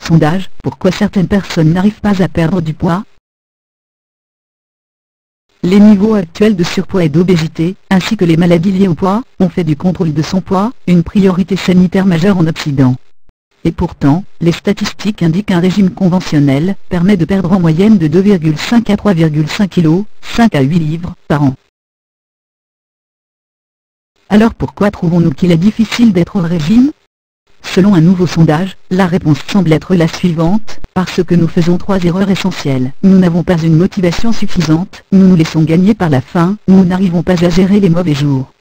Sondage, pourquoi certaines personnes n'arrivent pas à perdre du poids? Les niveaux actuels de surpoids et d'obésité, ainsi que les maladies liées au poids, ont fait du contrôle de son poids une priorité sanitaire majeure en Occident. Et pourtant, les statistiques indiquent qu'un régime conventionnel permet de perdre en moyenne de 2,5 à 3,5 kg, 5 à 8 livres, par an. Alors pourquoi trouvons-nous qu'il est difficile d'être au régime? Selon un nouveau sondage, la réponse semble être la suivante: parce que nous faisons 3 erreurs essentielles. Nous n'avons pas une motivation suffisante, nous nous laissons gagner par la faim, nous n'arrivons pas à gérer les mauvais jours.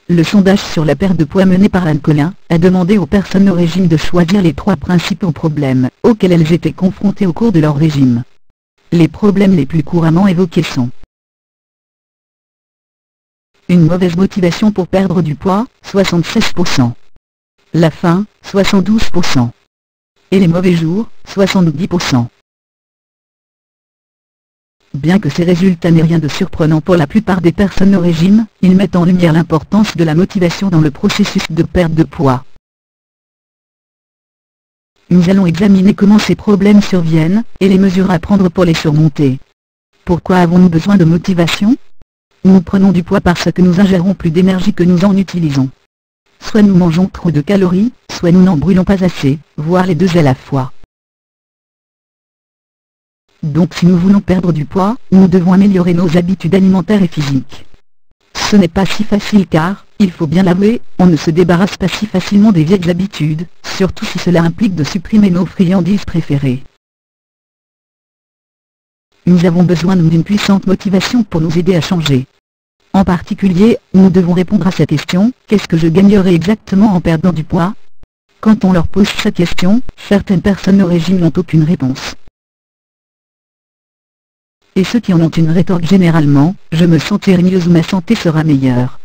Le sondage sur la perte de poids mené par Anne Collin a demandé aux personnes au régime de choisir les 3 principaux problèmes auxquels elles étaient confrontées au cours de leur régime. Les problèmes les plus couramment évoqués sont: une mauvaise motivation pour perdre du poids, 76%. La faim, 72%. Et les mauvais jours, 70%. Bien que ces résultats n'aient rien de surprenant pour la plupart des personnes au régime, ils mettent en lumière l'importance de la motivation dans le processus de perte de poids. Nous allons examiner comment ces problèmes surviennent, et les mesures à prendre pour les surmonter. Pourquoi avons-nous besoin de motivation? Nous prenons du poids parce que nous ingérons plus d'énergie que nous en utilisons. Soit nous mangeons trop de calories, soit nous n'en brûlons pas assez, voire les deux à la fois. Donc si nous voulons perdre du poids, nous devons améliorer nos habitudes alimentaires et physiques. Ce n'est pas si facile car, il faut bien l'avouer, on ne se débarrasse pas si facilement des vieilles habitudes, surtout si cela implique de supprimer nos friandises préférées. Nous avons besoin d'une puissante motivation pour nous aider à changer. En particulier, nous devons répondre à cette question: qu'est-ce que je gagnerai exactement en perdant du poids? Quand on leur pose cette question, certaines personnes au régime n'ont aucune réponse. Et ceux qui en ont une rétorquent généralement: je me sentirai mieux ou ma santé sera meilleure.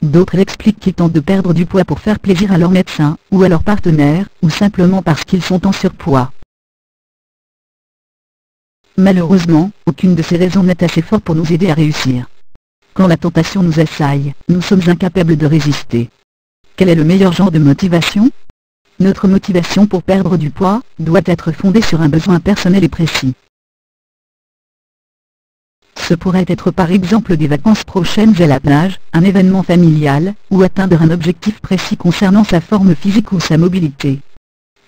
D'autres expliquent qu'ils tentent de perdre du poids pour faire plaisir à leur médecin, ou à leur partenaire, ou simplement parce qu'ils sont en surpoids. Malheureusement, aucune de ces raisons n'est assez forte pour nous aider à réussir. Quand la tentation nous assaille, nous sommes incapables de résister. Quel est le meilleur genre de motivation? Notre motivation pour perdre du poids doit être fondée sur un besoin personnel et précis. Ce pourrait être par exemple des vacances prochaines à la plage, un événement familial, ou atteindre un objectif précis concernant sa forme physique ou sa mobilité.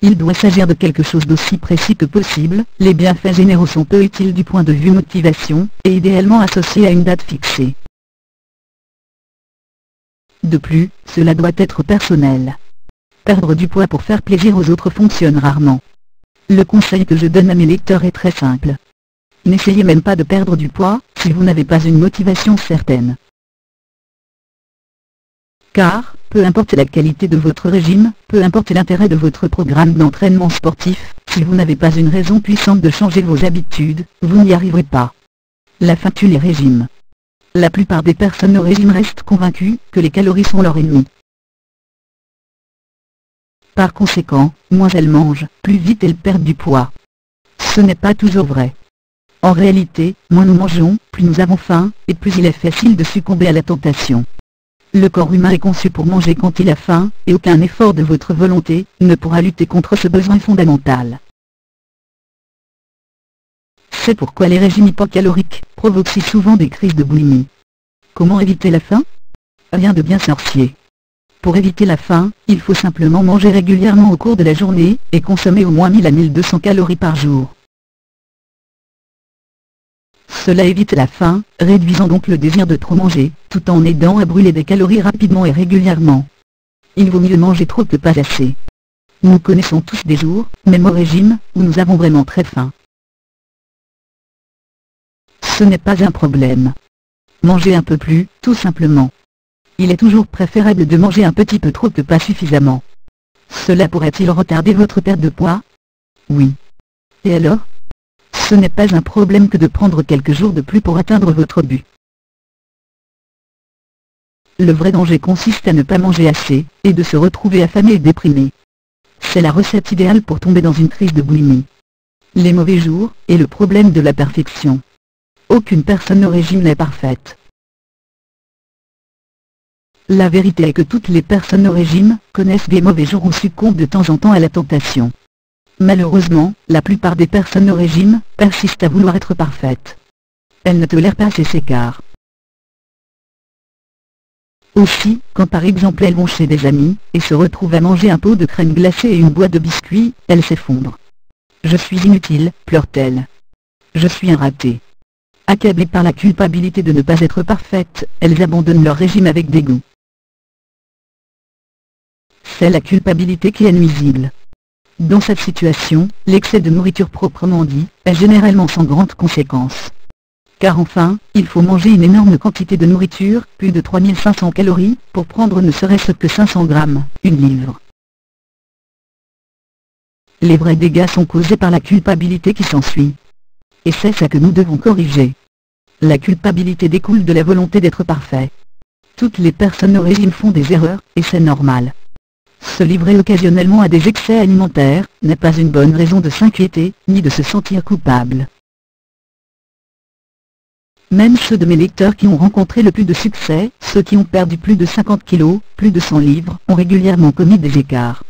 Il doit s'agir de quelque chose d'aussi précis que possible. Les bienfaits généraux sont peu utiles du point de vue motivation, et idéalement associés à une date fixée. De plus, cela doit être personnel. Perdre du poids pour faire plaisir aux autres fonctionne rarement. Le conseil que je donne à mes lecteurs est très simple. N'essayez même pas de perdre du poids, si vous n'avez pas une motivation certaine. Car, peu importe la qualité de votre régime, peu importe l'intérêt de votre programme d'entraînement sportif, si vous n'avez pas une raison puissante de changer vos habitudes, vous n'y arriverez pas. La faim tue les régimes. La plupart des personnes au régime restent convaincues que les calories sont leur ennemi. Par conséquent, moins elles mangent, plus vite elles perdent du poids. Ce n'est pas toujours vrai. En réalité, moins nous mangeons, plus nous avons faim, et plus il est facile de succomber à la tentation. Le corps humain est conçu pour manger quand il a faim, et aucun effort de votre volonté ne pourra lutter contre ce besoin fondamental. C'est pourquoi les régimes hypocaloriques provoquent si souvent des crises de boulimie. Comment éviter la faim? Rien de bien sorcier. Pour éviter la faim, il faut simplement manger régulièrement au cours de la journée, et consommer au moins 1000 à 1200 calories par jour. Cela évite la faim, réduisant donc le désir de trop manger, tout en aidant à brûler des calories rapidement et régulièrement. Il vaut mieux manger trop que pas assez. Nous connaissons tous des jours, même au régime, où nous avons vraiment très faim. Ce n'est pas un problème. Mangez un peu plus, tout simplement. Il est toujours préférable de manger un petit peu trop que pas suffisamment. Cela pourrait-il retarder votre perte de poids? Oui. Et alors? Ce n'est pas un problème que de prendre quelques jours de plus pour atteindre votre but. Le vrai danger consiste à ne pas manger assez, et de se retrouver affamé et déprimé. C'est la recette idéale pour tomber dans une crise de boulimie. Les mauvais jours, et le problème de la perfection. Aucune personne au régime n'est parfaite. La vérité est que toutes les personnes au régime connaissent des mauvais jours ou succombent de temps en temps à la tentation. Malheureusement, la plupart des personnes au régime persistent à vouloir être parfaites. Elles ne tolèrent pas ces écarts. Aussi, quand par exemple elles vont chez des amis, et se retrouvent à manger un pot de crème glacée et une boîte de biscuits, elles s'effondrent. « Je suis inutile », pleure-t-elle. « Je suis un raté ». Accablées par la culpabilité de ne pas être parfaites, elles abandonnent leur régime avec dégoût. C'est la culpabilité qui est nuisible. Dans cette situation, l'excès de nourriture proprement dit, est généralement sans grandes conséquences. Car enfin, il faut manger une énorme quantité de nourriture, plus de 3500 calories, pour prendre ne serait-ce que 500 grammes, une livre. Les vrais dégâts sont causés par la culpabilité qui s'ensuit. Et c'est ça que nous devons corriger. La culpabilité découle de la volonté d'être parfait. Toutes les personnes au régime font des erreurs, et c'est normal. Se livrer occasionnellement à des excès alimentaires, n'est pas une bonne raison de s'inquiéter, ni de se sentir coupable. Même ceux de mes lecteurs qui ont rencontré le plus de succès, ceux qui ont perdu plus de 50 kilos, plus de 100 livres, ont régulièrement commis des écarts.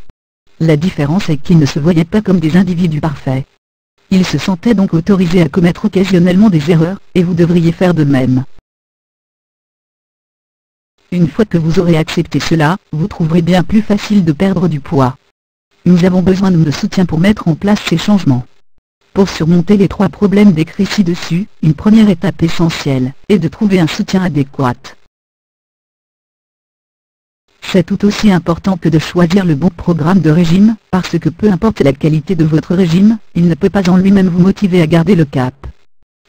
La différence est qu'ils ne se voyaient pas comme des individus parfaits. Ils se sentaient donc autorisés à commettre occasionnellement des erreurs, et vous devriez faire de même. Une fois que vous aurez accepté cela, vous trouverez bien plus facile de perdre du poids. Nous avons besoin de soutien pour mettre en place ces changements. Pour surmonter les 3 problèmes décrits ci-dessus, une première étape essentielle est de trouver un soutien adéquat. C'est tout aussi important que de choisir le bon programme de régime, parce que peu importe la qualité de votre régime, il ne peut pas en lui-même vous motiver à garder le cap.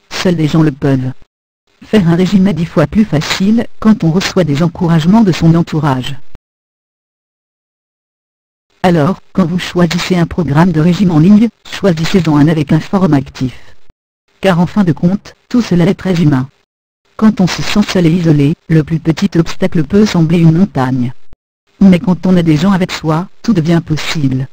Seuls les gens le peuvent. Faire un régime est 10 fois plus facile quand on reçoit des encouragements de son entourage. Alors, quand vous choisissez un programme de régime en ligne, choisissez-en un avec un forum actif. Car en fin de compte, tout cela est très humain. Quand on se sent seul et isolé, le plus petit obstacle peut sembler une montagne. Mais quand on a des gens avec soi, tout devient possible.